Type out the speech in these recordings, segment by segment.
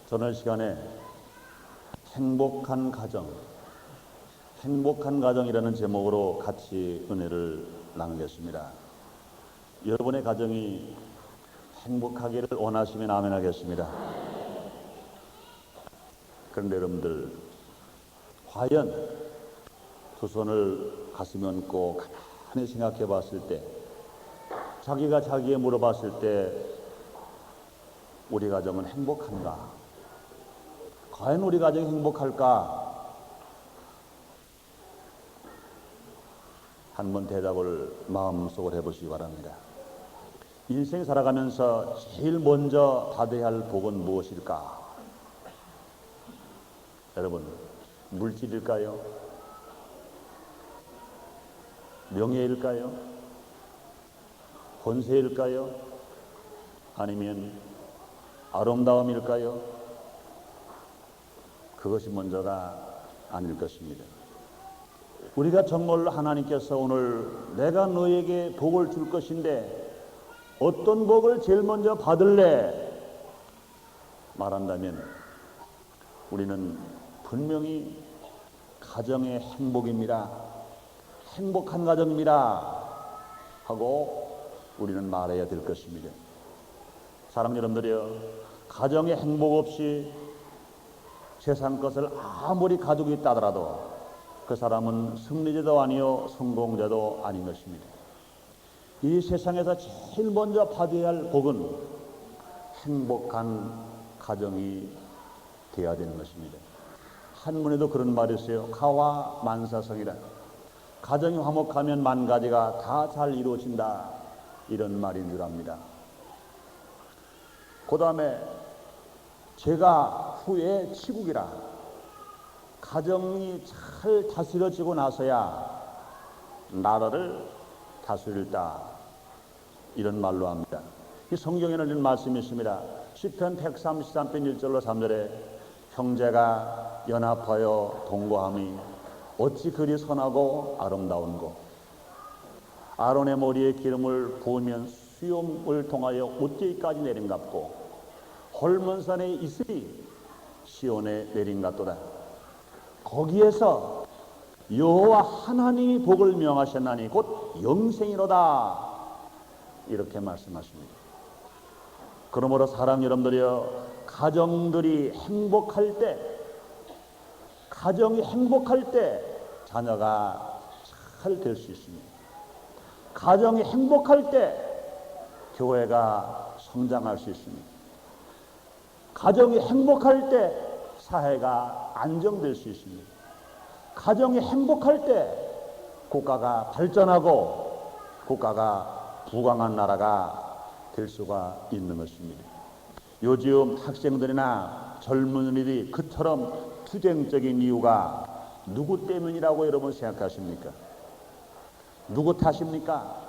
저는 시간에 행복한 가정이라는 제목으로 같이 은혜를 나누겠습니다. 여러분의 가정이 행복하기를 원하시면 아멘 하겠습니다. 그런데 여러분들, 과연 두 손을 가슴에 얹고 가만히 생각해 봤을 때, 자기가 자기에 물어봤을 때, 우리 가정은 행복한가? 과연 우리 가정이 행복할까? 한번 대답을 마음속으로 해보시기 바랍니다. 인생 살아가면서 제일 먼저 받아야 할 복은 무엇일까? 여러분, 물질일까요? 명예일까요? 권세일까요? 아니면 아름다움일까요? 그것이 먼저가 아닐 것입니다. 우리가 정말로 하나님께서 오늘 내가 너에게 복을 줄 것인데 어떤 복을 제일 먼저 받을래? 말한다면 우리는 분명히 가정의 행복입니다. 행복한 가정입니다. 하고 우리는 말해야 될 것입니다. 사랑 여러분들이요, 가정의 행복 없이 세상 것을 아무리 가지고 있다 하더라도 그 사람은 승리자도 아니요 성공자도 아닌 것입니다. 이 세상에서 제일 먼저 받아야 할 복은 행복한 가정이 되어야 되는 것입니다. 한문에도 그런 말이 있어요. 가와 만사성이라. 가정이 화목하면 만 가지가 다 잘 이루어진다, 이런 말인 줄 압니다. 그 다음에 제가 후에 치국이라. 가정이 잘 다스려지고 나서야 나라를 다스릴다, 이런 말로 합니다. 이 성경에는 이런 말씀이 있습니다. 시편 133편 1절로 3절에 형제가 연합하여 동거함이 어찌 그리 선하고 아름다운고, 아론의 머리에 기름을 부으면 수염을 통하여 옷뒤까지 내림같고 홀몬산의 이슬이 시온에 내림같도다. 거기에서 여호와 하나님이 복을 명하셨나니 곧 영생이로다, 이렇게 말씀하십니다. 그러므로 사랑 여러분들이여, 가정들이 행복할 때, 가정이 행복할 때 자녀가 잘 될 수 있습니다. 가정이 행복할 때 교회가 성장할 수 있습니다. 가정이 행복할 때 사회가 안정될 수 있습니다. 가정이 행복할 때 국가가 발전하고 국가가 부강한 나라가 될 수가 있는 것입니다. 요즘 학생들이나 젊은이들이 그처럼 투쟁적인 이유가 누구 때문이라고 여러분 생각하십니까? 누구 탓입니까?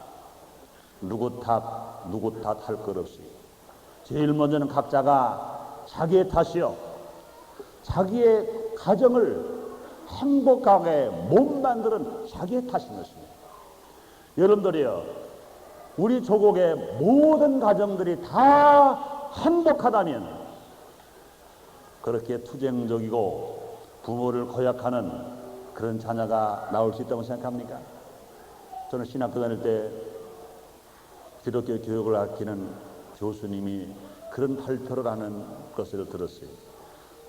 누구 탓 할 것 없이 제일 먼저는 각자가 자기의 탓이요, 자기의 가정을 행복하게 못 만드는 자기의 탓인 것입니다. 여러분들이요, 우리 조국의 모든 가정들이 다 행복하다면 그렇게 투쟁적이고 부모를 고약하는 그런 자녀가 나올 수 있다고 생각합니까? 저는 신학교 다닐 때 기독교 교육을 아끼는 교수님이 그런 발표를 하는 것을 들었어요.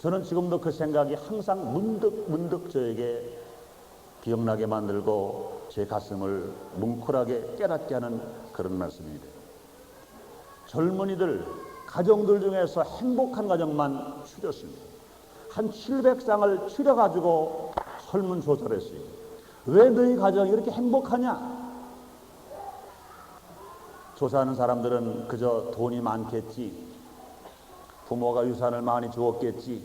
저는 지금도 그 생각이 항상 문득 저에게 기억나게 만들고 제 가슴을 뭉클하게 깨닫게 하는 그런 말씀입니다. 젊은이들, 가정들 중에서 행복한 가정만 추렸습니다. 한 700쌍을 추려가지고 설문조사를 했어요. 왜 너희 가정이 이렇게 행복하냐? 조사하는 사람들은 그저 돈이 많겠지, 부모가 유산을 많이 주었겠지,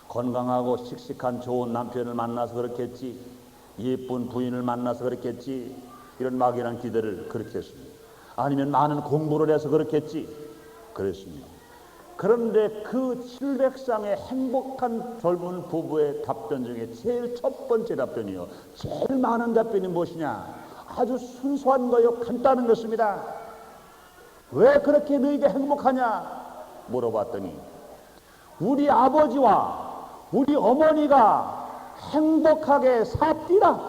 건강하고 씩씩한 좋은 남편을 만나서 그렇겠지, 예쁜 부인을 만나서 그렇겠지, 이런 막연한 기대를 그렇게 했습니다. 아니면 많은 공부를 해서 그렇겠지, 그랬습니다. 그런데 그 700쌍의 행복한 젊은 부부의 답변 중에 제일 첫 번째 답변이요, 제일 많은 답변이 무엇이냐? 아주 순수한 거요, 간단한 것입니다. 왜 그렇게 너희가 행복하냐 물어봤더니 우리 아버지와 우리 어머니가 행복하게 삽디다.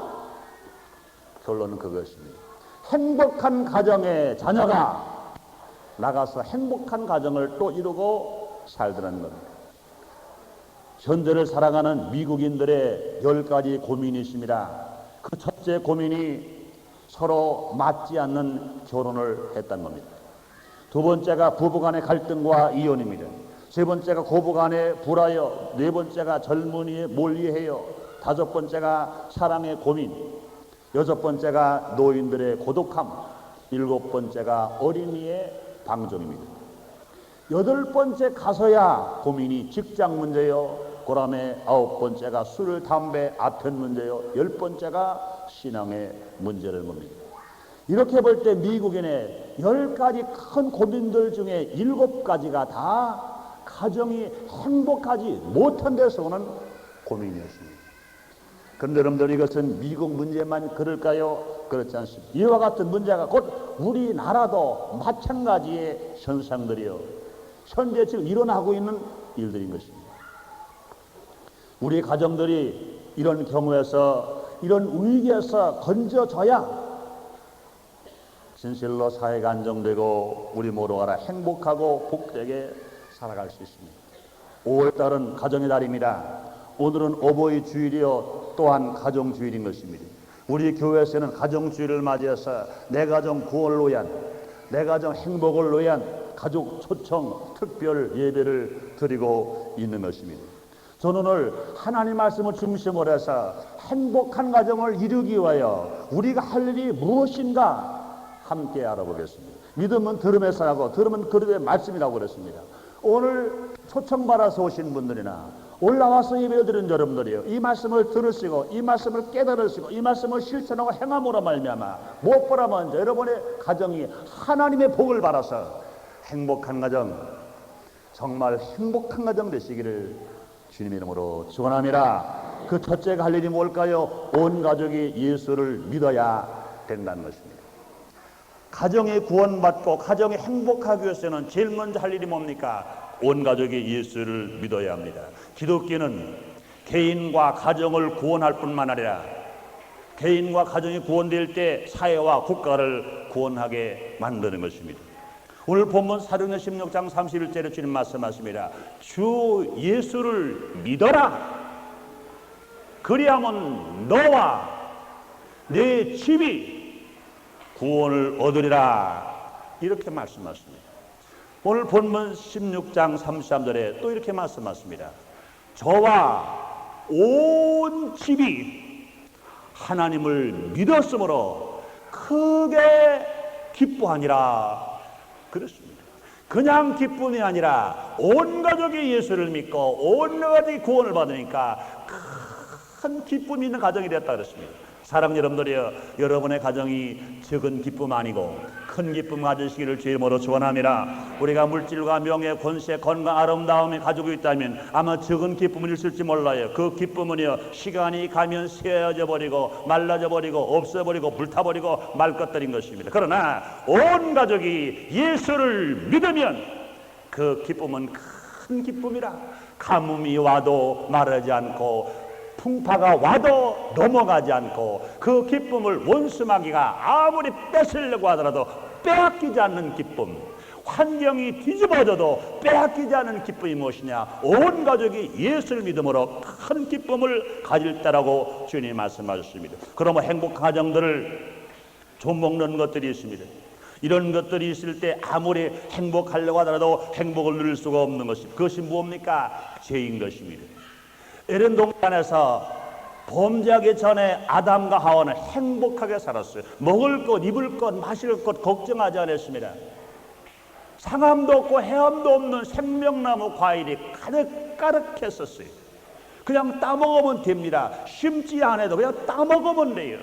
결론은 그것입니다. 행복한 가정의 자녀가 나가서 행복한 가정을 또 이루고 살더라는 겁니다. 현재를 살아가는 미국인들의 10가지 고민이 있습니다. 그 첫째 고민이 서로 맞지 않는 결혼을 했다는 겁니다. 두 번째가 부부간의 갈등과 이혼입니다. 세 번째가 고부간의 불화여, 네 번째가 젊은이의 몰리해요, 다섯 번째가 사랑의 고민, 여섯 번째가 노인들의 고독함, 일곱 번째가 어린이의 방종입니다. 여덟 번째 가서야 고민이 직장 문제요, 그다음에 아홉 번째가 술, 담배, 아편 문제요, 열 번째가 신앙의 문제를 봅니다. 이렇게 볼 때 미국인의 10가지 큰 고민들 중에 7가지가 다 가정이 행복하지 못한 데서 오는 고민이었습니다. 그런데 여러분들, 이것은 미국 문제만 그럴까요? 그렇지 않습니다. 이와 같은 문제가 곧 우리나라도 마찬가지의 현상들이요, 현재 지금 일어나고 있는 일들인 것입니다. 우리 가정들이 이런 경우에서, 이런 위기에서 건져져야 진실로 사회가 안정되고 우리 모두가 행복하고 복되게 살아갈 수 있습니다. 5월달은 가정의 달입니다. 오늘은 어버이 주일이요, 또한 가정 주일인 것입니다. 우리 교회에서는 가정 주일을 맞이해서 내 가정 구원을 위한, 내 가정 행복을 위한 가족 초청 특별 예배를 드리고 있는 것입니다. 저는 오늘 하나님 말씀을 중심으로 해서 행복한 가정을 이루기 위하여 우리가 할 일이 무엇인가 함께 알아보겠습니다. 믿음은 들음에서 하고 들음은 그리스도의 말씀이라고 그랬습니다. 오늘 초청받아서 오신 분들이나 올라와서 예배드린 여러분들이요, 이 말씀을 들으시고 이 말씀을 깨달으시고 이 말씀을 실천하고 행함으로 말미암아 무엇보다 먼저 여러분의 가정이 하나님의 복을 받아서 행복한 가정, 정말 행복한 가정 되시기를 주님 이름으로 축원합니다. 그 첫째가 할 일이 뭘까요? 온 가족이 예수를 믿어야 된다는 것입니다. 가정이 구원받고 가정이 행복하기 위해서는 제일 먼저 할 일이 뭡니까? 온 가족이 예수를 믿어야 합니다. 기독교는 개인과 가정을 구원할 뿐만 아니라 개인과 가정이 구원될 때 사회와 국가를 구원하게 만드는 것입니다. 오늘 본문 사도행전 16장 31절에 주님 말씀하십니다. 주 예수를 믿어라. 그리하면 너와 내 집이 구원을 얻으리라. 이렇게 말씀하십니다. 오늘 본문 16장 33절에 또 이렇게 말씀하십니다. 저와 온 집이 하나님을 믿었으므로 크게 기뻐하니라. 그렇습니다. 그냥 기쁨이 아니라 온 가족이 예수를 믿고 온 가족이 구원을 받으니까 큰 기쁨이 있는 가정이 됐다 그랬습니다. 사랑하는 여러분들이여, 여러분의 가정이 적은 기쁨 아니고 큰 기쁨 가지시기를 주의 이름으로 축원합니다. 우리가 물질과 명예, 권세, 건강, 아름다움이 가지고 있다면 아마 적은 기쁨을 있을지 몰라요. 그 기쁨은요, 시간이 가면 쇠어져 버리고 말라져 버리고 없어버리고 불타버리고 말 것들인 것입니다. 그러나 온 가족이 예수를 믿으면 그 기쁨은 큰 기쁨이라. 가뭄이 와도 마르지 않고 풍파가 와도 넘어가지 않고 그 기쁨을 원수마귀가 아무리 뺏으려고 하더라도 빼앗기지 않는 기쁨, 환경이 뒤집어져도 빼앗기지 않는 기쁨이 무엇이냐? 온 가족이 예수를 믿음으로 큰 기쁨을 가질 때라고 주님이 말씀하셨습니다. 그러면 행복한 가정들을 좀먹는 것들이 있습니다. 이런 것들이 있을 때 아무리 행복하려고 하더라도 행복을 누릴 수가 없는 것입니다. 그것이 무엇입니까? 죄인 것입니다. 에덴 동산에서 범죄하기 전에 아담과 하와는 행복하게 살았어요. 먹을 것, 입을 것, 마실 것 걱정하지 않았습니다. 상함도 없고 해함도 없는 생명나무 과일이 가득가득했었어요. 그냥 따먹으면 됩니다. 심지 않아도 그냥 따먹으면 돼요.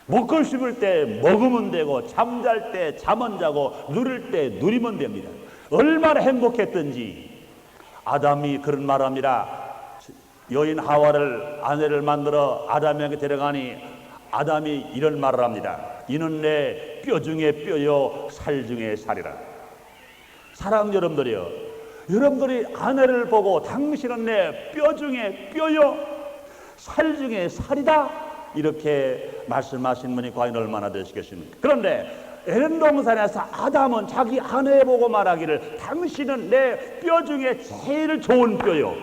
먹고 싶을 때 먹으면 되고 잠잘 때 잠은 자고 누릴 때 누리면 됩니다. 얼마나 행복했던지. 아담이 그런 말합니다. 여인 하와를 아내를 만들어 아담에게 데려가니 아담이 이런 말을 합니다. 이는 내 뼈 중에 뼈요 살 중에 살이라. 사랑하는 여러분들이요, 여러분들이 아내를 보고 당신은 내 뼈 중에 뼈요, 살 중에 살이다, 이렇게 말씀하신 분이 과연 얼마나 되시겠습니까? 그런데 에덴 동산에서 아담은 자기 아내 보고 말하기를 당신은 내 뼈 중에 제일 좋은 뼈요,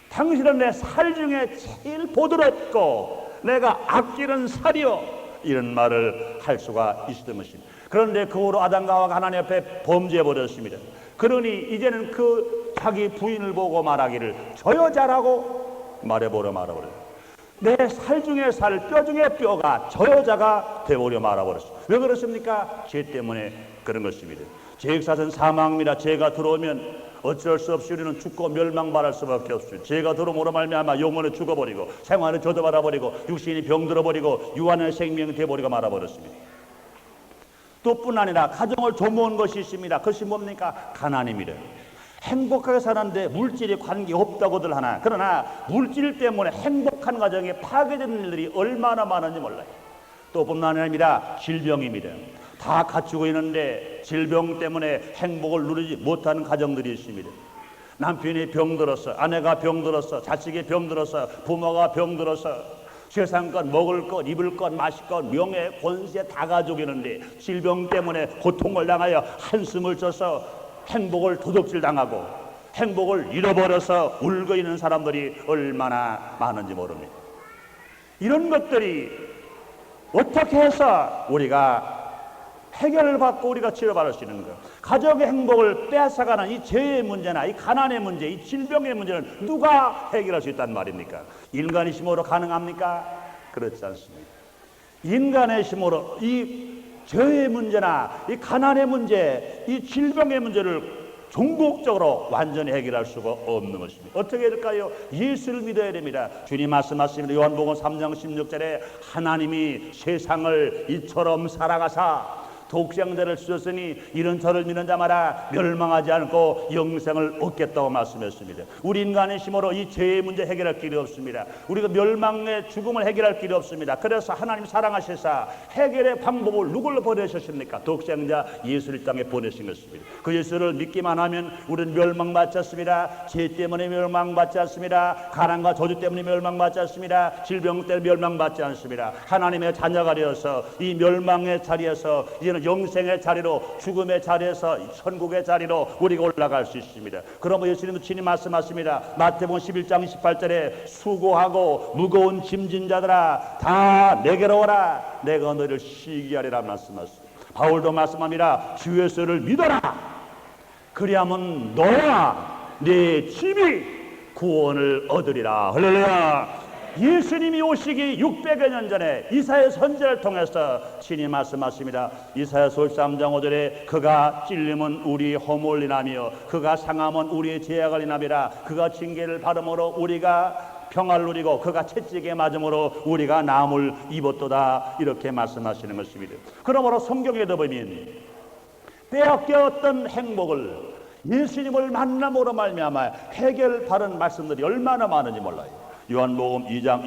당신은 내 살 중에 제일 부드럽고 내가 아끼는 살이요, 이런 말을 할 수가 있었던 것입니다. 그런데 그 후로 아담과 하와가 하나님 앞에 범죄해버렸습니다. 그러니 이제는 그 자기 부인을 보고 말하기를 저 여자라고 말해버려요. 내 살 중에 살, 뼈 중에 뼈가 저 여자가 되어버려 말아버렸어요. 왜 그렇습니까? 죄 때문에 그런 것입니다. 죄악사는 사망입니다. 죄가 들어오면 어쩔 수 없이 우리는 죽고 멸망받을 수밖에 없어요. 죄가 들어오므로 말미암아 영혼은 죽어버리고 생활은 젖어버려버리고 육신이 병들어버리고 유한의 생명이 되어버리고 말아버렸습니다. 또 뿐 아니라 가정을 도모한 것이 있습니다. 그것이 뭡니까? 가난입니다. 행복하게 사는데 물질이 관계없다고들 하나, 그러나 물질 때문에 행복한 가정에 파괴되는 일들이 얼마나 많은지 몰라요. 또 뿐만 아니라 질병입니다. 다 갖추고 있는데 질병 때문에 행복을 누리지 못하는 가정들이 있습니다. 남편이 병들었어, 아내가 병들었어, 자식이 병들었어, 부모가 병들었어, 세상 것, 먹을 것, 입을 것, 마실 것, 명예, 권세 다 가지고 있는데 질병 때문에 고통을 당하여 한숨을 져서 행복을 도둑질 당하고 행복을 잃어버려서 울고 있는 사람들이 얼마나 많은지 모릅니다. 이런 것들이 어떻게 해서 우리가 해결을 받고 우리가 치료받을 수 있는 거예요. 가정의 행복을 뺏어가는 이 죄의 문제나 이 가난의 문제, 이 질병의 문제는 누가 해결할 수 있단 말입니까? 인간의 힘으로 가능합니까? 그렇지 않습니다. 인간의 힘으로 이 죄의 문제나 이 가난의 문제, 이 질병의 문제를 종국적으로 완전히 해결할 수가 없는 것입니다. 어떻게 될까요? 예수를 믿어야 됩니다. 주님 말씀하십니다. 요한복음 3장 16절에 하나님이 세상을 이처럼 사랑하사 독생자를 주셨으니 이런 저를 믿는 자마다 멸망하지 않고 영생을 얻겠다고 말씀했습니다. 우리 인간의 힘으로 이 죄의 문제 해결할 길이 없습니다. 우리가 멸망의 죽음을 해결할 길이 없습니다. 그래서 하나님 사랑하셔서 해결의 방법을 누굴로 보내셨습니까? 독생자 예수를 땅에 보내신 것입니다. 그 예수를 믿기만 하면 우리는 멸망받지 않습니다. 죄 때문에 멸망받지 않습니다. 가난과 저주 때문에 멸망받지 않습니다. 질병 때문에 멸망받지 않습니다. 하나님의 자녀가 되어서 이 멸망의 자리에서 이제는 영생의 자리로, 죽음의 자리에서 천국의 자리로 우리가 올라갈 수 있습니다. 그러면 예수님도 친히 말씀하십니다. 마태복음 11장 28절에 수고하고 무거운 짐진 자들아 다 내게로 오라, 내가 너희를 쉬게 하리라 말씀하십니다. 바울도 말씀합니다. 주 예수를 믿어라, 그리하면 너와 네 집이 구원을 얻으리라. 할렐루야. 예수님이 오시기 600여 년 전에 이사야 선지자를 통해서 친히 말씀하십니다. 이사야서 13장 5절에 그가 찔림은 우리 허물을 인하며 그가 상함은 우리의 죄악을 인함이라. 그가 징계를 받음으로 우리가 평화를 누리고 그가 채찍에 맞음으로 우리가 나음을 입었도다, 이렇게 말씀하시는 것입니다. 그러므로 성경에도 보면 빼앗겼던 행복을 예수님을 만남으로 말미암아 해결받은 말씀들이 얼마나 많은지 몰라요. 요한복음 2장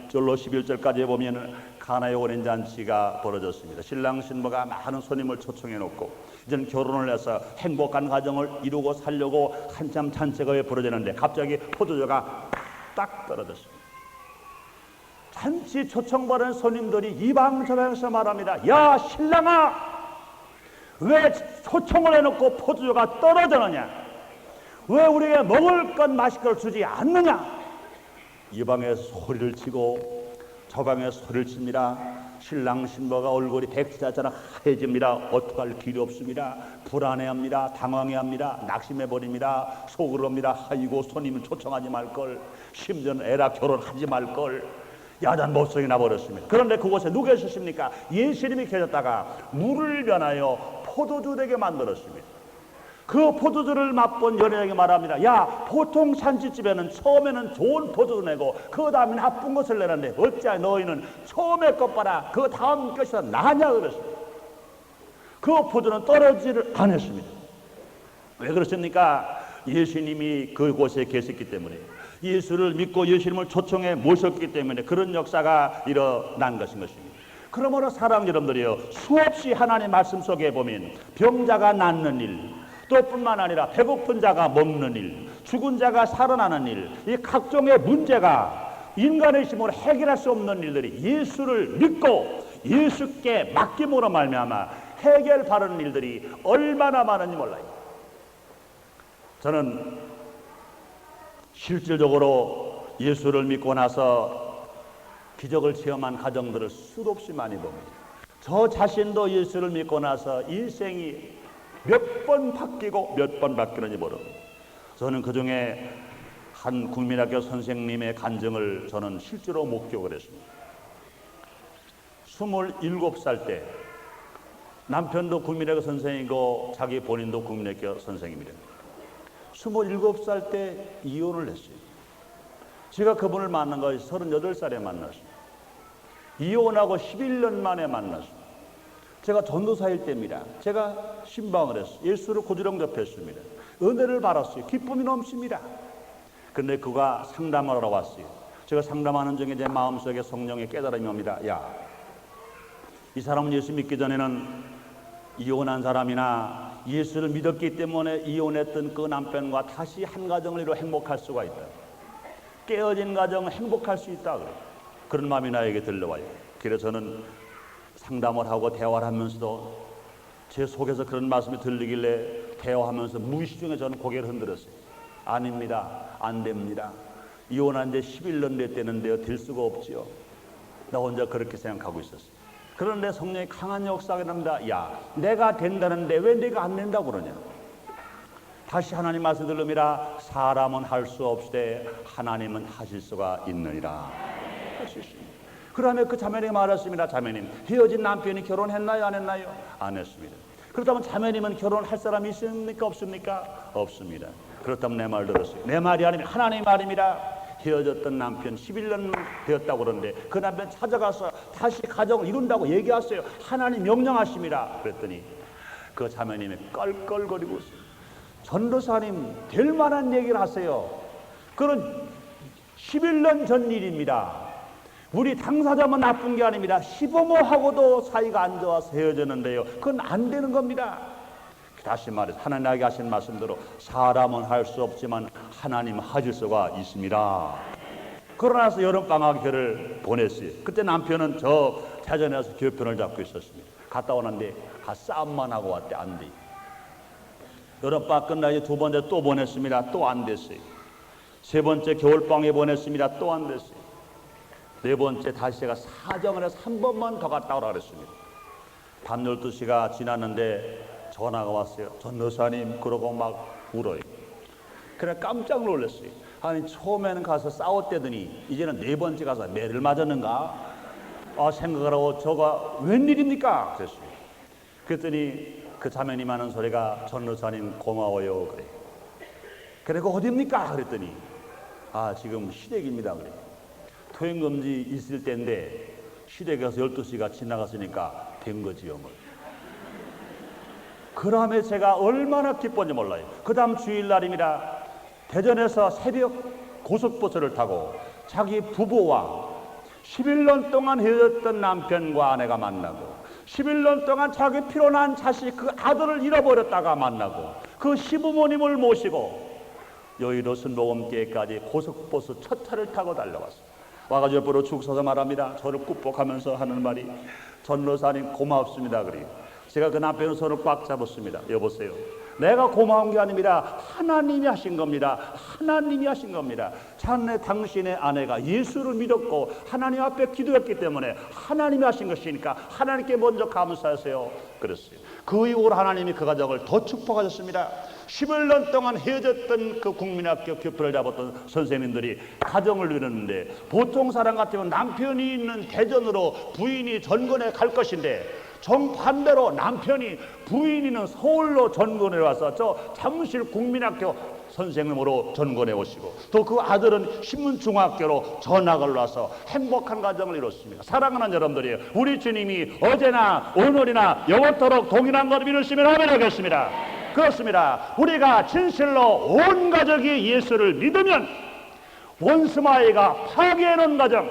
1절로 11절까지 보면 가나의 오랜 잔치가 벌어졌습니다. 신랑 신부가 많은 손님을 초청해 놓고 이제는 결혼을 해서 행복한 가정을 이루고 살려고 한참 잔치가 벌어지는데 갑자기 포도주가 딱 떨어졌습니다. 잔치 초청받은 손님들이 이방저방에서 말합니다. 야 신랑아, 왜 초청을 해놓고 포도주가 떨어졌느냐? 왜 우리에게 먹을 것 마실 걸 주지 않느냐? 이 방에 소리를 치고 저 방에 소리를 칩니다. 신랑 신부가 얼굴이 백지자처럼 하얘집니다. 어떡할 길이 없습니다. 불안해합니다. 당황해합니다. 낙심해버립니다. 속으로 합니다. 아이고 손님을 초청하지 말걸, 심지어는 애라 결혼하지 말걸, 야단 못성이 나버렸습니다. 그런데 그곳에 누가 있었습니까? 예수님이 계셨다가 물을 변하여 포도주 되게 만들었습니다. 그 포도주를 맛본 연예인이 말합니다. 야, 보통 잔치집에는 처음에는 좋은 포도주 내고 그 다음에 나쁜 것을 내는데 어찌 너희는 처음에 것 봐라, 그 다음 것이 나냐 그랬습니다. 그 포도는 떨어지지를 않았습니다. 왜 그렇습니까? 예수님이 그곳에 계셨기 때문에, 예수를 믿고 예수님을 초청해 모셨기 때문에 그런 역사가 일어난 것인 것입니다. 그러므로 사랑 여러분들이요, 수없이 하나님의 말씀 속에 보면 병자가 낫는 일, 또 뿐만 아니라 배고픈 자가 먹는 일, 죽은 자가 살아나는 일, 이 각종의 문제가 인간의 힘으로 해결할 수 없는 일들이 예수를 믿고 예수께 맡김으로 말미암아 해결 바라는 일들이 얼마나 많은지 몰라요. 저는 실질적으로 예수를 믿고 나서 기적을 체험한 가정들을 수없이 많이 봅니다. 저 자신도 예수를 믿고 나서 인생이 몇 번 바뀌고 몇 번 바뀌는지 모릅니다. 저는 그 중에 한 국민학교 선생님의 간증을 저는 실제로 목격을 했습니다. 27살 때 남편도 국민학교 선생이고 자기 본인도 국민학교 선생입니다. 27살 때 이혼을 했어요. 제가 그분을 만난 것이 38살에 만났습니다. 이혼하고 11년 만에 만났습니다. 제가 전도사일 때입니다. 제가 신방을 했어요. 예수를 고지령 접했습니다. 은혜를 받았어요. 기쁨이 넘칩니다. 근데 그가 상담을 하러 왔어요. 제가 상담하는 중에 제 마음속에 성령의 깨달음이 옵니다. 야, 이 사람은 예수 믿기 전에는 이혼한 사람이나 예수를 믿었기 때문에 이혼했던 그 남편과 다시 한 가정을 이루어 행복할 수가 있다. 깨어진 가정은 행복할 수 있다. 그래. 그런 마음이 나에게 들려와요. 그래서 저는 상담을 하고 대화를 하면서도 제 속에서 그런 말씀이 들리길래 대화하면서 무의식 중에 저는 고개를 흔들었어요. 아닙니다. 안 됩니다. 이혼한 지 11년 됐다는데요. 될 수가 없지요. 나 혼자 그렇게 생각하고 있었어요. 그런데 성령의 강한 역사가 납니다. 야, 내가 된다는데 왜 내가 안 된다고 그러냐. 다시 하나님 말씀 들으미라. 사람은 할 수 없으되 하나님은 하실 수가 있느니라. 할 수 있습니다. 그러면 그 자매님이 말했습니다. 자매님, 헤어진 남편이 결혼했나요? 안 했나요? 안 했습니다. 그렇다면 자매님은 결혼할 사람이 있습니까? 없습니까? 없습니다. 그렇다면 내 말 들었어요. 내 말이 아니면 하나님 말입니다. 헤어졌던 남편 11년 되었다고 그러는데 그 남편 찾아가서 다시 가정을 이룬다고 얘기하세요. 하나님 명령하십니다. 그랬더니 그 자매님이 껄껄거리고 있어요. 전도사님, 될 만한 얘기를 하세요. 그건 11년 전 일입니다. 우리 당사자만 나쁜 게 아닙니다. 시부모하고도 사이가 안 좋아서 헤어졌는데요. 그건 안 되는 겁니다. 다시 말해서 하나님에게 하신 말씀대로 사람은 할 수 없지만 하나님은 하실 수가 있습니다. 그러나서 여름방학 교를 보냈어요. 그때 남편은 저 자전에서 교편을 잡고 있었습니다. 갔다 오는데 싸움만 하고 왔대. 안 돼. 여름방학 끝나서 두 번째 또 보냈습니다. 또 안 됐어요. 세 번째 겨울방학에 보냈습니다. 또 안 됐어요. 네 번째 다시 제가 사정을 해서 한 번만 더 갔다 오라 그랬습니다. 밤 12시가 지났는데 전화가 왔어요. 전도사님, 그러고 막 울어요. 그래 깜짝 놀랐어요. 아니 처음에는 가서 싸웠대더니 이제는 네 번째 가서 매를 맞았는가? 생각을 하고 저가 웬일입니까? 그랬어요. 그랬더니 그 자매님 하는 소리가 전도사님 고마워요. 그래. 그리고 어디입니까? 그랬더니 지금 시댁입니다. 그래. 토행금지 있을 때인데 시댁에 가서 12시가 지나갔으니까 된 거지요. 뭐. 그다음에 제가 얼마나 기뻤는지 몰라요. 그 다음 주일날입니다. 대전에서 새벽 고속버스를 타고 자기 부부와 11년 동안 헤어졌던 남편과 아내가 만나고 11년 동안 자기 피로난 자식 그 아들을 잃어버렸다가 만나고 그 시부모님을 모시고 여의도 순복음교회까지 고속버스 첫 차를 타고 달려왔어요. 와가지고 옆으로 죽 서서 말합니다. 저를 꾹복하면서 하는 말이 전도사님 고맙습니다. 그래요. 제가 그 남편의 손을 꽉 잡았습니다. 여보세요. 내가 고마운 게 아닙니다. 하나님이 하신 겁니다. 하나님이 하신 겁니다. 자네 당신의 아내가 예수를 믿었고 하나님 앞에 기도했기 때문에 하나님이 하신 것이니까 하나님께 먼저 감사하세요. 그랬어요. 그 이후로 하나님이 그 가정을 더 축복하셨습니다. 11년 동안 헤어졌던 그 국민학교 교표를 잡았던 선생님들이 가정을 이뤘는데 보통 사람 같으면 남편이 있는 대전으로 부인이 전권에 갈 것인데 정반대로 남편이 부인이는 서울로 전권에 와서 저 잠실 국민학교 선생님으로 전권에 오시고 또 그 아들은 신문중학교로 전학을 와서 행복한 가정을 이뤘습니다. 사랑하는 여러분들이에요. 우리 주님이 어제나 오늘이나 영원토록 동일한 걸 믿으시면 아멘 하겠습니다. 그렇습니다. 우리가 진실로 온 가족이 예수를 믿으면 원수마귀가 파괴해놓은 가정,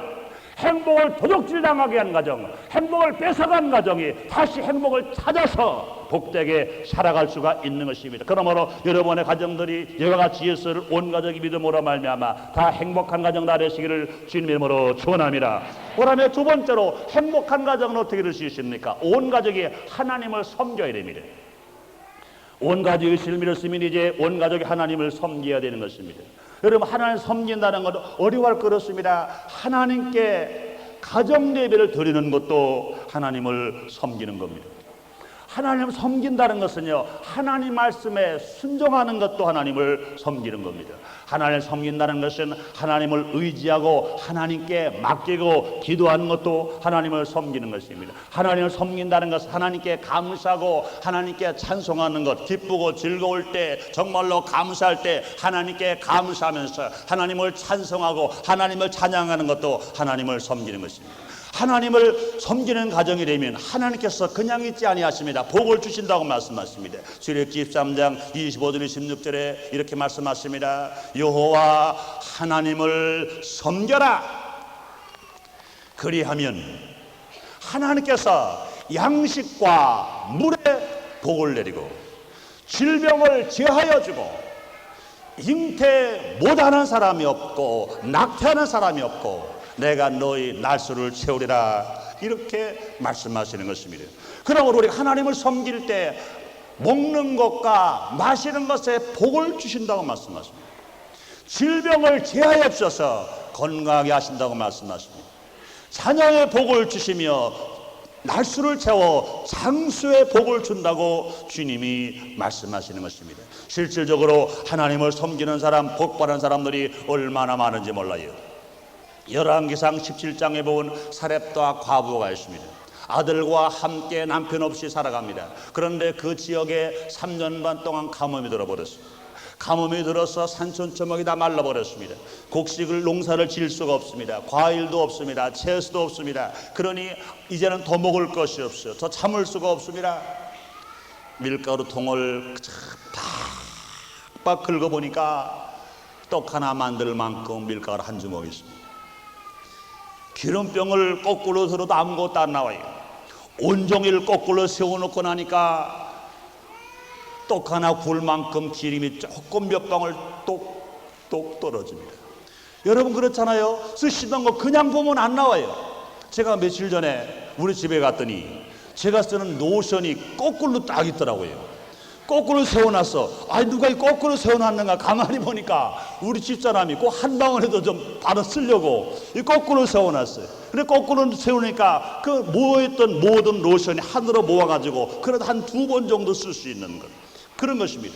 행복을 도둑질당하게 한 가정, 행복을 뺏어간 가정이 다시 행복을 찾아서 복되게 살아갈 수가 있는 것입니다. 그러므로 여러분의 가정들이 이와 같이 예수를 온 가족이 믿음으로 말미암아 다 행복한 가정 되시기를 주님의 이름으로 축원합니다. 그다음에 두 번째로 행복한 가정은 어떻게 될 수 있습니까? 온 가족이 하나님을 섬겨야 됩니다. 온 가족이 예수를 믿었으면 이제 온 가족이 하나님을 섬겨야 되는 것입니다. 여러분, 하나님을 섬긴다는 것은 어려울 그렇습니다. 하나님께 가정 예배를 드리는 것도 하나님을 섬기는 겁니다. 하나님을 섬긴다는 것은요, 하나님 말씀에 순종하는 것도 하나님을 섬기는 겁니다. 하나님을 섬긴다는 것은 하나님을 의지하고 하나님께 맡기고 기도하는 것도 하나님을 섬기는 것입니다. 하나님을 섬긴다는 것은 하나님께 감사하고 하나님께 찬송하는 것, 기쁘고 즐거울 때 정말로 감사할 때 하나님께 감사하면서 하나님을 찬송하고 하나님을 찬양하는 것도 하나님을 섬기는 것입니다. 하나님을 섬기는 가정이 되면 하나님께서 그냥 있지 아니하십니다. 복을 주신다고 말씀하십니다. 출애굽기 13장 25절 26절에 이렇게 말씀하십니다. 여호와 하나님을 섬겨라. 그리하면 하나님께서 양식과 물에 복을 내리고 질병을 제하여 주고 잉태 못하는 사람이 없고 낙태하는 사람이 없고 내가 너희 날수를 채우리라, 이렇게 말씀하시는 것입니다. 그러므로 우리가 하나님을 섬길 때 먹는 것과 마시는 것에 복을 주신다고 말씀하십니다. 질병을 제하여 주셔서 건강하게 하신다고 말씀하십니다. 자녀의 복을 주시며 날수를 채워 장수의 복을 준다고 주님이 말씀하시는 것입니다. 실질적으로 하나님을 섬기는 사람, 복받은 사람들이 얼마나 많은지 몰라요. 열왕기상 17장에 보면 사렙과 과부가 있습니다. 아들과 함께 남편 없이 살아갑니다. 그런데 그 지역에 3년 반 동안 가뭄이 들어버렸습니다. 가뭄이 들어서 산천초목이 다 말라버렸습니다. 곡식을 농사를 지을 수가 없습니다. 과일도 없습니다. 채소도 없습니다. 그러니 이제는 더 먹을 것이 없어요. 더 참을 수가 없습니다. 밀가루 통을 팍팍 긁어보니까 떡 하나 만들 만큼 밀가루 한 주먹이 있습니다. 기름병을 거꾸로 들어도 아무것도 안 나와요. 온종일 거꾸로 세워놓고 나니까 떡 하나 구울 만큼 기름이 조금 몇 방울 똑똑 떨어집니다. 여러분, 그렇잖아요. 쓰시던 거 그냥 보면 안 나와요. 제가 며칠 전에 우리 집에 갔더니 제가 쓰는 노션이 거꾸로 딱 있더라고요. 거꾸로 세워놨어. 아니, 누가 이 거꾸로 세워놨는가 가만히 보니까 우리 집사람이 꼭 한 방울에도 좀 바로 쓰려고 이 거꾸로 세워놨어요. 근데 거꾸로 세우니까 그 모였던 모든 로션이 하늘로 모아가지고 그래도 한 2번 정도 쓸 수 있는 것, 그런 것입니다.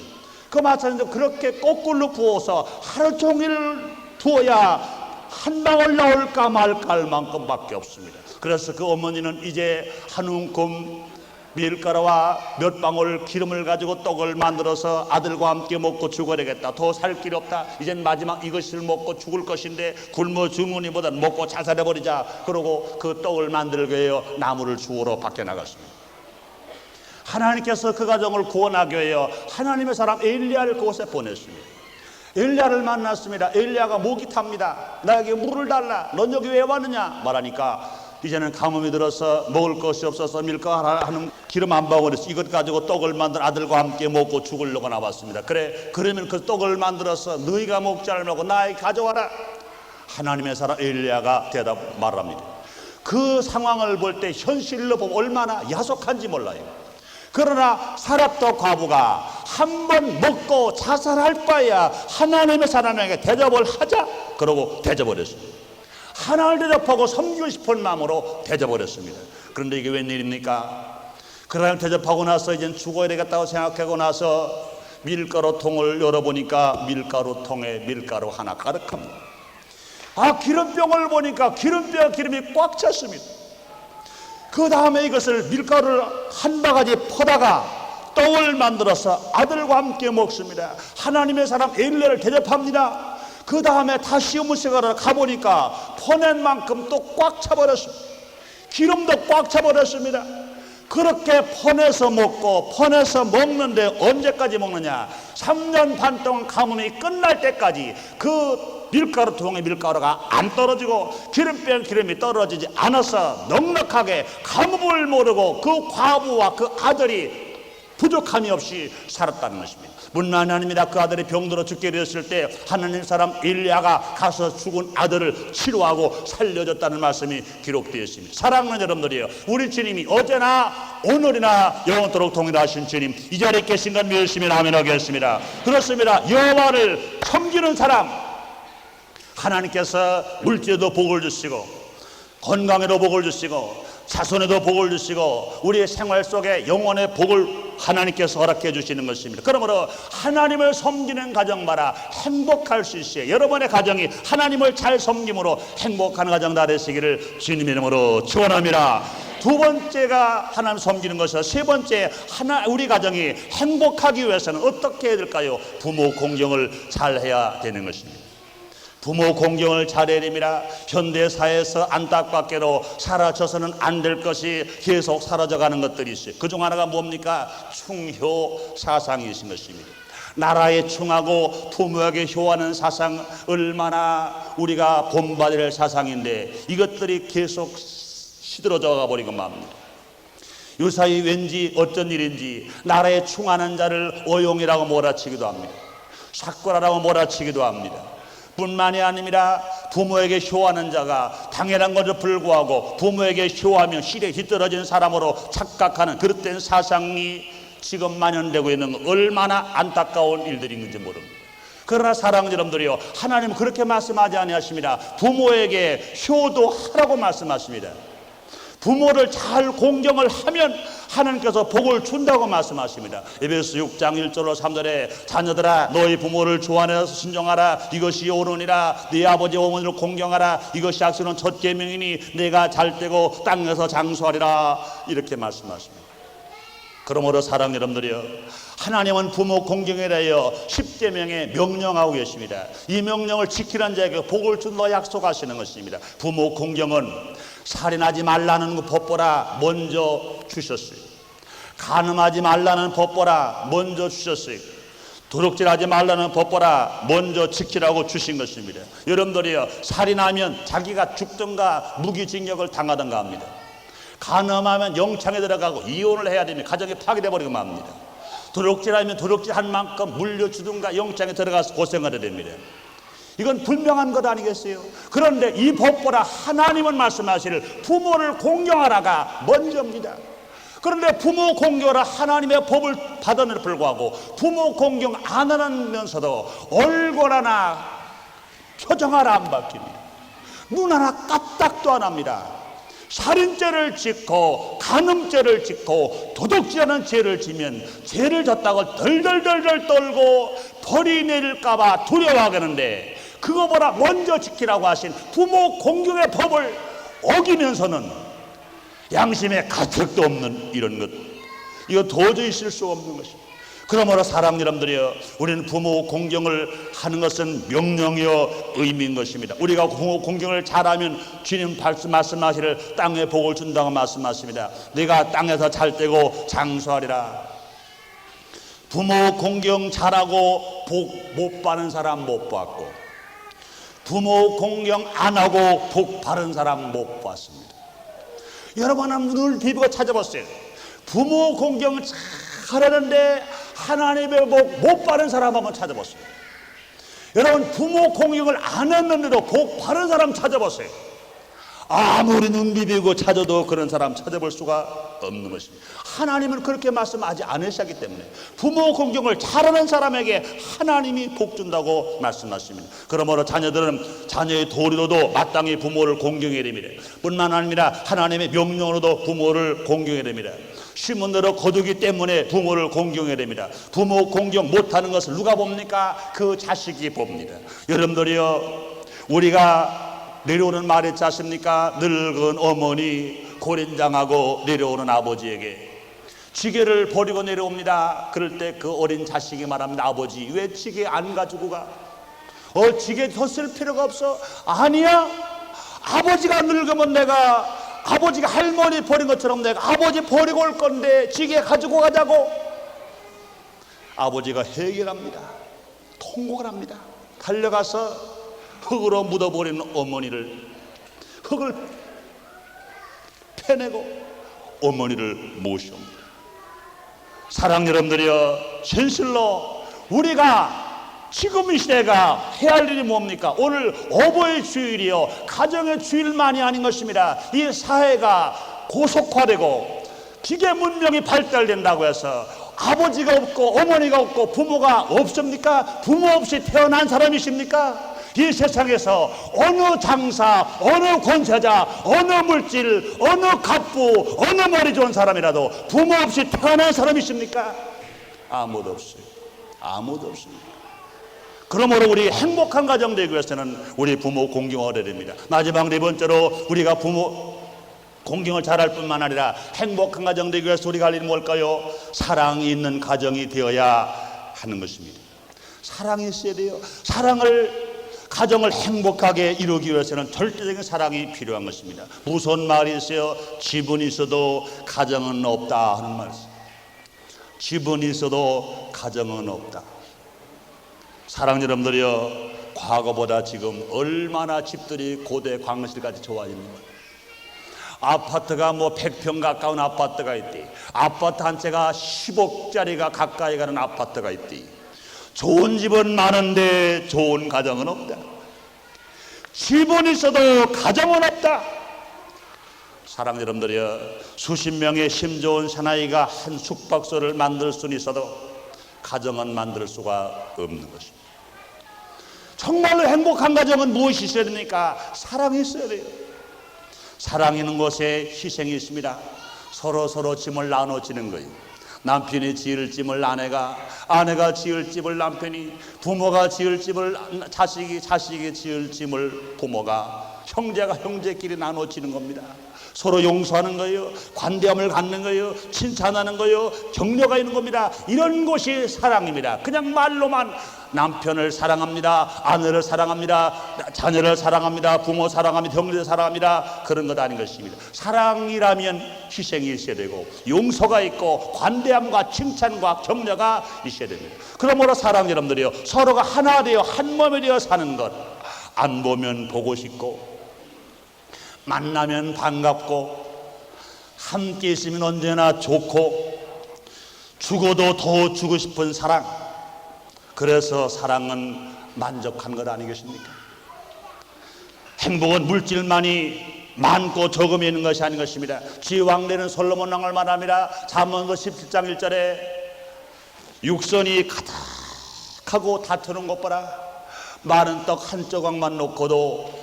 그 마찬가지로 그렇게 거꾸로 부어서 하루 종일 두어야 한 방울 나올까 말까 할 만큼밖에 없습니다. 그래서 그 어머니는 이제 한 움큼 밀가루와 몇 방울 기름을 가지고 떡을 만들어서 아들과 함께 먹고 죽어야겠다. 더 살 길 없다. 이젠 마지막 이것을 먹고 죽을 것인데 굶어 죽으니보다 먹고 자살해버리자. 그러고 그 떡을 만들기 위하여 나무를 주우러 밖에 나갔습니다. 하나님께서 그 가정을 구원하기 위하여 하나님의 사람 엘리야를 그곳에 보냈습니다. 엘리야를 만났습니다. 엘리야가 목이 탑니다. 나에게 물을 달라. 넌 여기 왜 왔느냐 말하니까 이제는 가뭄이 들어서 먹을 것이 없어서 밀가루 하는 기름 한 방울에서 이것 가지고 떡을 만들 아들과 함께 먹고 죽으려고 나왔습니다. 그래, 그러면 그 떡을 만들어서 너희가 먹지 않으려고 나에게 가져와라. 하나님의 사람 엘리야가 대답 말합니다. 그 상황을 볼 때 현실로 보면 얼마나 야속한지 몰라요. 그러나 사렙과 과부가 한 번 먹고 자살할 바에야 하나님의 사람에게 대접을 하자. 그러고 대접버렸습니다. 하나님을 대접하고 섬기고 싶은 마음으로 대접버렸습니다. 그런데 이게 웬일입니까? 그 사람 대접하고 나서 이젠 죽어야 되겠다고 생각하고 나서 밀가루 통을 열어보니까 밀가루 통에 밀가루 하나 가득합니다. 기름병을 보니까 기름이 꽉 찼습니다. 그 다음에 이것을 밀가루를 한 바가지 퍼다가 떡을 만들어서 아들과 함께 먹습니다. 하나님의 사람 엘리야를 대접합니다. 그 다음에 다시 음식하러 가보니까 퍼낸 만큼 또 꽉 차버렸습니다. 기름도 꽉 차버렸습니다. 그렇게 퍼내서 먹고 퍼내서 먹는데 언제까지 먹느냐? 3년 반 동안 가뭄이 끝날 때까지 그 밀가루 통에 밀가루가 안 떨어지고 기름병 기름이 떨어지지 않아서 넉넉하게 가뭄을 모르고 그 과부와 그 아들이 부족함이 없이 살았다는 것입니다. 뿐만 아니라 그 아들이 병들어 죽게 되었을 때 하나님 사람 엘리야가 가서 죽은 아들을 치료하고 살려줬다는 말씀이 기록되어 있습니다. 사랑하는 여러분들이요, 우리 주님이 어제나 오늘이나 영원토록 동일하신 주님, 이 자리에 계신 건 믿으시면 아멘 하겠습니다. 그렇습니다. 여호와를 섬기는 사람, 하나님께서 물질에도 복을 주시고 건강에도 복을 주시고 자손에도 복을 주시고 우리의 생활 속에 영원의 복을 하나님께서 허락해 주시는 것입니다. 그러므로 하나님을 섬기는 가정마다 행복할 수 있어요. 여러분의 가정이 하나님을 잘 섬김으로 행복한 가정 다 되시기를 주님의 이름으로 축원합니다. 두 번째가 하나님 섬기는 것이고, 세 번째 우리 가정이 행복하기 위해서는 어떻게 해야 될까요? 부모 공경을 잘 해야 되는 것입니다. 부모 공경을 잘해야 됩니다. 현대사회에서 안타깝게도 사라져서는 안 될 것이 계속 사라져가는 것들이 있어요. 그중 하나가 뭡니까? 충효 사상이신 것입니다. 나라에 충하고 부모에게 효하는 사상, 얼마나 우리가 본받아야 할 사상인데 이것들이 계속 시들어져 버리고 맙니다. 요사이 왠지 어쩐 일인지 나라에 충하는 자를 어용이라고 몰아치기도 합니다. 삭고라라고 몰아치기도 합니다. 뿐만이 아니라 부모에게 효하는 자가 당연한 것을 불구하고 부모에게 효하며 실에 뒤떨어진 사람으로 착각하는 그릇된 사상이 지금 만연되고 있는 얼마나 안타까운 일들인지 모릅니다. 그러나 사랑하는 여러분들이요, 하나님은 그렇게 말씀하지 아니하십니다. 부모에게 효도하라고 말씀하십니다. 부모를 잘 공경을 하면 하나님께서 복을 준다고 말씀하십니다. 에베소 6장 1절로 3절에 자녀들아 너희 부모를 좋아하여서 순종하라. 이것이 옳으니라. 네 아버지 어머니를 공경하라. 이것이 악수는 첫 계명이니 내가 잘되고 땅에서 장수하리라. 이렇게 말씀하십니다. 그러므로 사랑하는 여러분들이요, 하나님은 부모 공경에 대하여 10계명에 명령하고 계십니다. 이 명령을 지키는 자에게 복을 준다 약속하시는 것입니다. 부모 공경은 살인하지 말라는 그 법보라 먼저 주셨어요. 간음하지 말라는 법보라 먼저 주셨어요. 도둑질하지 말라는 법보라 먼저 지키라고 주신 것입니다. 여러분들이요, 살인하면 자기가 죽든가 무기징역을 당하든가 합니다. 간음하면 영창에 들어가고 이혼을 해야 됩니다. 가정이 파괴돼 버리고 맙니다. 도둑질하면 도둑질한 만큼 물려주든가 영창에 들어가서 고생하게 됩니다. 이건 분명한 것 아니겠어요? 그런데 이 법보라 하나님은 말씀하시를 부모를 공경하라가 먼저입니다. 그런데 부모 공경하라 하나님의 법을 받음에도 불구하고 부모 공경 안 하면서도 얼굴 하나 표정 하나 안 바뀝니다. 눈 하나 까딱도 안 합니다. 살인죄를 짓고 간음죄를 짓고 도둑질하는 죄를 지면 죄를 졌다고 덜덜덜덜 떨고 벌이 내릴까봐 두려워하겠는데 그거보다 먼저 지키라고 하신 부모 공경의 법을 어기면서는 양심의 가책도 없는 이런 것, 이거 도저히 있을 수 없는 것입니다. 그러므로 사랑 여러분들이여, 우리는 부모 공경을 하는 것은 명령이요 의미인 것입니다. 우리가 부모 공경을 잘하면 주님 말씀하시를 땅에 복을 준다고 말씀하십니다. 내가 땅에서 잘되고 장수하리라. 부모 공경 잘하고 복 못 받는 사람 못 받고, 부모 공경 안 하고 복 받은 사람 못 받습니다. 여러분은 눈을 비비고 찾아보세요. 부모 공경 잘하는데 하나님의 복 못 받은 사람 한번 찾아보세요. 여러분, 부모 공경을 안 했는데도 복 받은 사람 찾아보세요. 아무리 눈 비비고 찾아도 그런 사람 찾아볼 수가 없는 것입니다. 하나님은 그렇게 말씀하지 않으셨기 때문에 부모 공경을 잘하는 사람에게 하나님이 복 준다고 말씀하십니다. 그러므로 자녀들은 자녀의 도리로도 마땅히 부모를 공경해야 됩니다. 뿐만 아니라 하나님의 명령으로도 부모를 공경해야 됩니다. 쉬운 대로 거두기 때문에 부모를 공경해야 됩니다. 부모 공경 못하는 것을 누가 봅니까? 그 자식이 봅니다. 여러분들이요, 우리가 내려오는 말 있지 않습니까? 늙은 어머니 고린장하고 내려오는 아버지에게 지게를 버리고 내려옵니다. 그럴 때 그 어린 자식이 말합니다. 아버지, 왜 지게 안 가지고 가? 지게 더 쓸 필요가 없어. 아니야, 아버지가 늙으면 내가 아버지가 할머니 버린 것처럼 내가 아버지 버리고 올 건데 지게 가지고 가자고. 아버지가 해결합니다. 통곡을 합니다. 달려가서 흙으로 묻어버리는 어머니를, 흙을 패내고 어머니를 모셔옵니다. 사랑 여러분들이여, 진실로 우리가 지금 이 시대가 해야 할 일이 뭡니까? 오늘 어버이 주일이요, 가정의 주일만이 아닌 것입니다. 이 사회가 고속화되고 기계 문명이 발달된다고 해서 아버지가 없고 어머니가 없고 부모가 없습니까? 부모 없이 태어난 사람이십니까? 이 세상에서 어느 장사, 어느 권세자, 어느 물질, 어느 갑부, 어느 머리 좋은 사람이라도 부모 없이 태어난 사람이십니까? 아무도 없어요. 아무도 없습니다. 그러므로 우리 행복한 가정 되기 위해서는 우리 부모 공경을 됩니다. 마지막 네 번째로 우리가 부모 공경을 잘할 뿐만 아니라 행복한 가정 되기 위해서 우리가 할 일은 뭘까요? 사랑이 있는 가정이 되어야 하는 것입니다. 사랑이 있어야 돼요. 가정을 행복하게 이루기 위해서는 절대적인 사랑이 필요한 것입니다. 무슨 말이 있어요? 지분이 있어도 가정은 없다 하는 말씀. 지분이 있어도 가정은 없다. 사랑 여러분들이여, 과거보다 지금 얼마나 집들이 고대 광실까지 좋아집니까? 아파트가 100평 가까운 아파트가 있디, 아파트 한 채가 10억짜리가 가까이 가는 아파트가 있디, 좋은 집은 많은데 좋은 가정은 없다. 집은 있어도 가정은 없다. 사랑 여러분들이여, 수십 명의 힘 좋은 사나이가 한 숙박소를 만들 수는 있어도 가정은 만들 수가 없는 것입니다. 정말로 행복한 가정은 무엇이 있어야 됩니까? 사랑이 있어야 돼요. 사랑 있는 곳에 희생이 있습니다. 서로 짐을 나눠지는 거예요. 남편이 지을 짐을 아내가 지을 짐을 남편이, 부모가 지을 짐을 자식이 지을 짐을 부모가, 형제가 형제끼리 나눠지는 겁니다. 서로 용서하는 거예요. 관대함을 갖는 거예요. 칭찬하는 거예요. 격려가 있는 겁니다. 이런 것이 사랑입니다. 그냥 말로만 남편을 사랑합니다, 아내를 사랑합니다, 자녀를 사랑합니다, 부모 사랑합니다, 형제를 사랑합니다, 그런 것 아닌 것입니다. 사랑이라면 희생이 있어야 되고 용서가 있고 관대함과 칭찬과 격려가 있어야 됩니다. 그러므로 사랑 여러분들이요, 서로가 하나 되어 한 몸이 되어 사는 것, 안 보면 보고 싶고 만나면 반갑고 함께 있으면 언제나 좋고 죽어도 더 주고 싶은 사랑, 그래서 사랑은 만족한 것 아니겠습니까? 행복은 물질만이 많고 적음이 있는 것이 아닌 것입니다. 지왕래는 솔로몬 왕을 말합니다. 잠언서 17장 1절에 육선이 가득하고 다투는 것 보라, 마른 떡 한 조각만 놓고도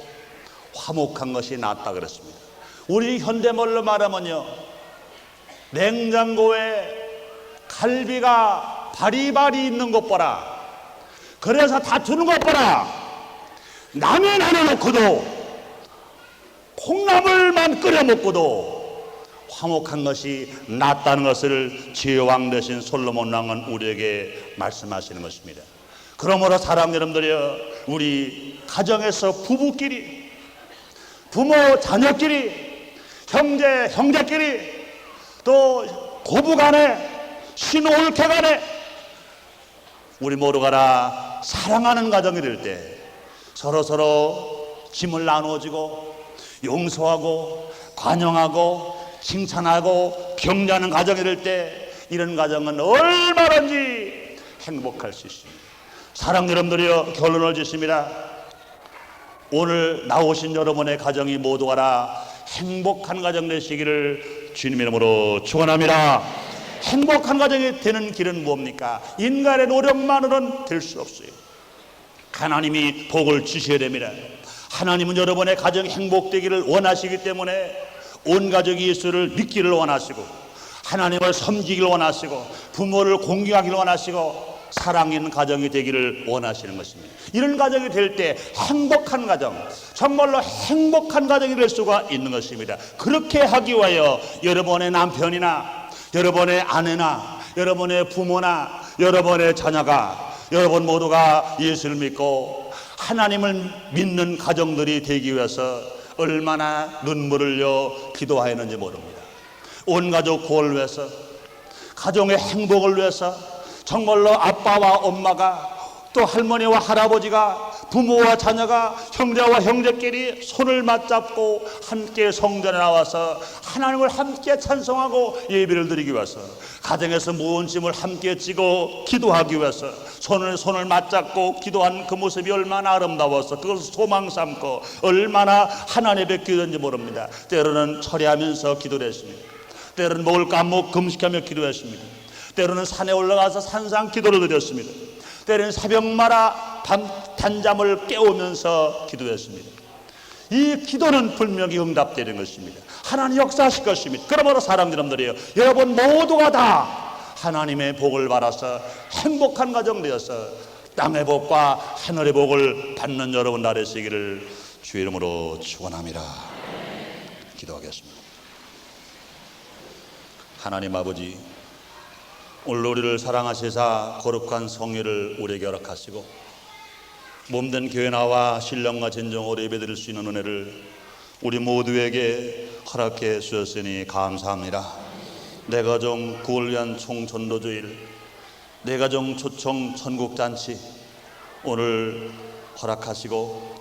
화목한 것이 낫다 그랬습니다. 우리 현대말로 말하면요, 냉장고에 갈비가 바리바리 있는 것 보라, 그래서 다투는 것 보라, 라면 하나 놓고도 콩나물만 끓여 먹고도 화목한 것이 낫다는 것을 지혜왕 되신 솔로몬 왕은 우리에게 말씀하시는 것입니다. 그러므로 사랑 여러분들이여, 우리 가정에서 부부끼리, 부모 자녀끼리, 형제끼리, 또 고부간에, 신혼올케간에 우리 모두가 사랑하는 가정이 될 때 서로 짐을 나누어지고 용서하고 관용하고 칭찬하고 격려하는 가정이 될 때 이런 가정은 얼마든지 행복할 수 있습니다. 사랑 여러분들이여, 결론을 짓습니다. 오늘 나오신 여러분의 가정이 모두가 다 행복한 가정 되시기를 주님의 이름으로 축원합니다. 행복한 가정이 되는 길은 뭡니까? 인간의 노력만으로는 될 수 없어요. 하나님이 복을 주셔야 됩니다. 하나님은 여러분의 가정이 행복되기를 원하시기 때문에 온 가족이 예수를 믿기를 원하시고 하나님을 섬기기를 원하시고 부모를 공경하기를 원하시고 사랑 있는 가정이 되기를 원하시는 것입니다. 이런 가정이 될 때 행복한 가정, 정말로 행복한 가정이 될 수가 있는 것입니다. 그렇게 하기 위하여 여러분의 남편이나 여러분의 아내나 여러분의 부모나 여러분의 자녀가, 여러분 모두가 예수를 믿고 하나님을 믿는 가정들이 되기 위해서 얼마나 눈물을 흘려 기도하였는지 모릅니다. 온 가족 구원을 위해서, 가정의 행복을 위해서 정말로 아빠와 엄마가 또 할머니와 할아버지가 부모와 자녀가 형제와 형제끼리 손을 맞잡고 함께 성전에 나와서 하나님을 함께 찬송하고 예배를 드리기 위해서, 가정에서 무거운 짐을 함께 지고 기도하기 위해서 손을 맞잡고 기도한 그 모습이 얼마나 아름다워서 그것을 소망 삼고 얼마나 하나님의 뵙기든지 모릅니다. 때로는 철야하면서 기도를 했습니다. 때로는 먹을 거 안 먹고 금식하며 기도했습니다. 때로는 산에 올라가서 산상 기도를 드렸습니다. 때로는 새벽마다 단잠을 깨우면서 기도했습니다. 이 기도는 분명히 응답되는 것입니다. 하나님 역사하실 것입니다. 그러므로 사랑하는 여러분들이요, 여러분 모두가 다 하나님의 복을 받아서 행복한 가정 되어서 땅의 복과 하늘의 복을 받는 여러분 되시기를 주의 이름으로 축원합니다. 기도하겠습니다. 하나님 아버지, 오늘 우리를 사랑하시사 거룩한 성회를 우리에게 허락하시고 몸된 교회 나와 신령과 진정으로 예배드릴 수 있는 은혜를 우리 모두에게 허락해 주셨으니 감사합니다. 내 가정 9월 위한 총전도주일, 내 가정 초청 천국잔치 오늘 허락하시고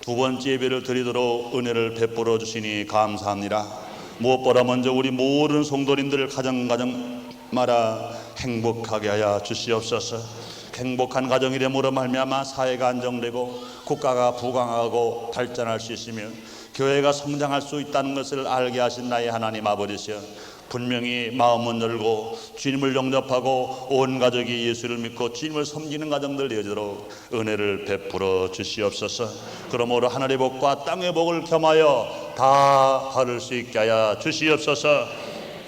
두 번째 예배를 드리도록 은혜를 베풀어 주시니 감사합니다. 무엇보다 먼저 우리 모든 성도님들 가정마다 행복하게 하여 주시옵소서. 행복한 가정이 됨으로 말미암아 사회가 안정되고 국가가 부강하고 발전할 수 있으며 교회가 성장할 수 있다는 것을 알게 하신 나의 하나님 아버지시여, 분명히 마음은 열고 주님을 영접하고 온 가족이 예수를 믿고 주님을 섬기는 가정들 되어지도록 은혜를 베풀어 주시옵소서. 그러므로 하늘의 복과 땅의 복을 겸하여 다 받을 수 있게 하여 주시옵소서.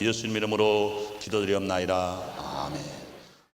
예수님 이름으로 기도드리옵나이다.